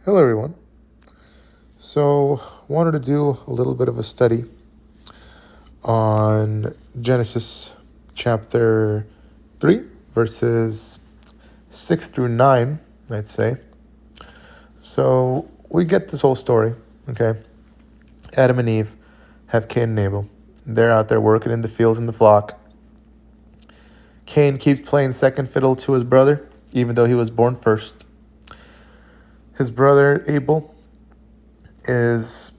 Hello, everyone. So, wanted to do a little bit of a study on Genesis chapter 3, verses 6 through 9, I'd say. So, we get this whole story, okay? Adam and Eve have Cain and Abel. They're out there working in the fields in the flock. Cain keeps playing second fiddle to his brother, even though he was born first. His brother, Abel, is,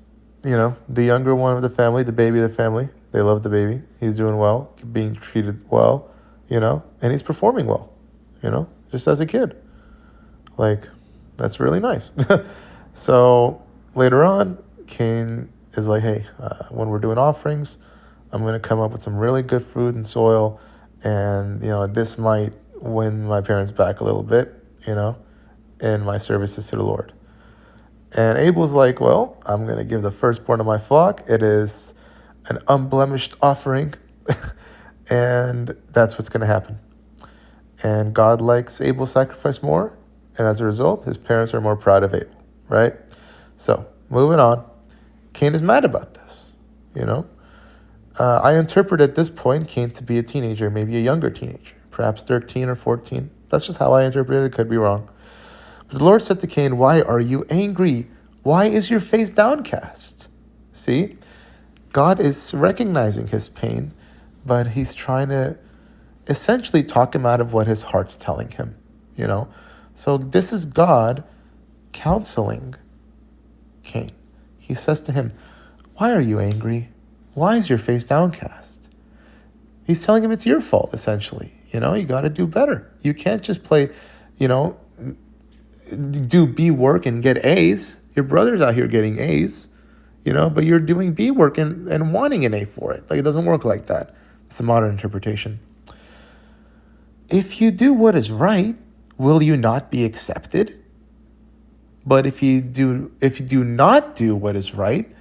the younger one of the family, the baby of the family. They love the baby. He's doing well, being treated well, and he's performing well, just as a kid. Like, that's really nice. So later on, Cain is like, hey, when we're doing offerings, I'm going to come up with some really good food and soil, and, this might win my parents back a little bit, in my services to the Lord. And Abel's like, well, I'm going to give the firstborn of my flock. It is an unblemished offering. And that's what's going to happen. And God likes Abel's sacrifice more. And as a result, his parents are more proud of Abel, right? So, moving on. Cain is mad about this, I interpret at this point Cain to be a teenager, maybe a younger teenager, perhaps 13 or 14. That's just how I interpret it. It could be wrong. But the Lord said to Cain, why are you angry? Why is your face downcast? See, God is recognizing his pain, but he's trying to essentially talk him out of what his heart's telling him, So this is God counseling Cain. He says to him, why are you angry? Why is your face downcast? He's telling him it's your fault, essentially. You got to do better. You can't just play, do B work and get A's. Your brother's out here getting A's, but you're doing B work and wanting an A for it. Like, it doesn't work like that. It's a modern interpretation. If you do what is right, will you not be accepted? But if you do not do what is right,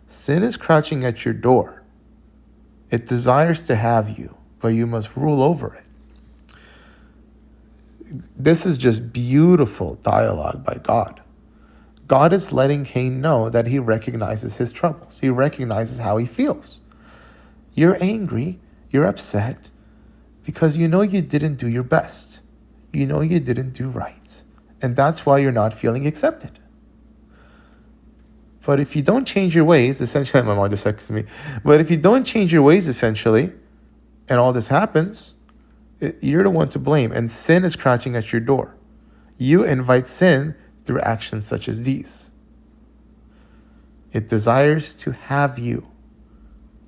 sin is crouching at your door. It desires to have you, but you must rule over it. This is just beautiful dialogue by God. God is letting Cain know that he recognizes his troubles. He recognizes how he feels. You're angry, you're upset, because you didn't do your best. You didn't do right. And that's why you're not feeling accepted. But if you don't change your ways, essentially, my mom just texted me, but if you don't change your ways, essentially, and all this happens, you're the one to blame, and sin is crouching at your door. You invite sin through actions such as these. It desires to have you,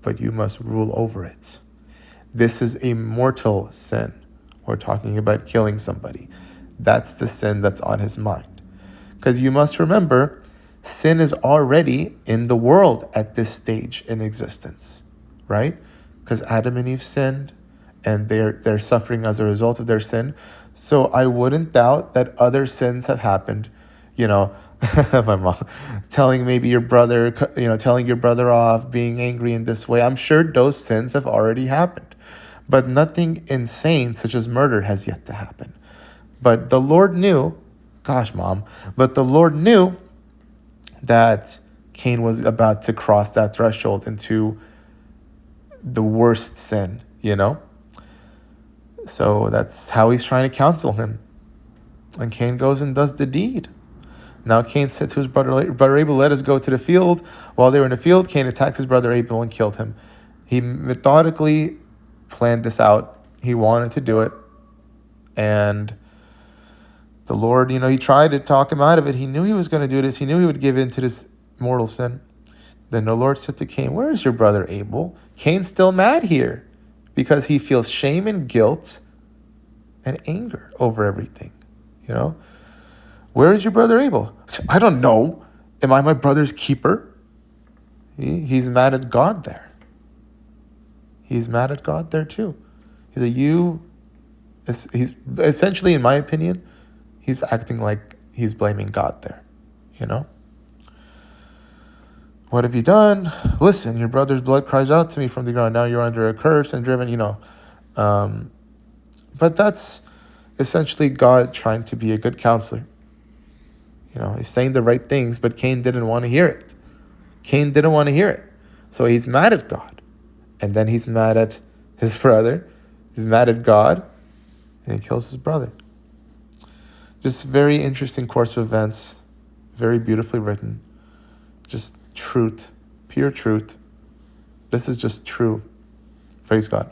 but you must rule over it. This is a mortal sin. We're talking about killing somebody. That's the sin that's on his mind. Because you must remember, sin is already in the world at this stage in existence, right? Because Adam and Eve sinned, and they're suffering as a result of their sin. So I wouldn't doubt that other sins have happened. My mom telling your brother off, being angry in this way. I'm sure those sins have already happened. But nothing insane such as murder has yet to happen. But the Lord knew, but the Lord knew that Cain was about to cross that threshold into the worst sin, So that's how he's trying to counsel him. And Cain goes and does the deed. Now Cain said to his brother Abel, let us go to the field. While they were in the field, Cain attacked his brother Abel and killed him. He methodically planned this out. He wanted to do it. And the Lord, he tried to talk him out of it. He knew he was going to do this. He knew he would give in to this mortal sin. Then the Lord said to Cain, where is your brother Abel? Cain's still mad here because he feels shame and guilt and anger over everything, Where is your brother Abel? I don't know. Am I my brother's keeper? He's mad at God there. He's mad at God there too. He's essentially, in my opinion, he's acting like he's blaming God there, What have you done? Listen, your brother's blood cries out to me from the ground. Now you're under a curse and driven, But that's essentially God trying to be a good counselor. He's saying the right things, but Cain didn't want to hear it. Cain didn't want to hear it. So he's mad at God. And then he's mad at his brother. He's mad at God. And he kills his brother. Just very interesting course of events. Very beautifully written. Just truth. Pure truth. This is just true. Praise God.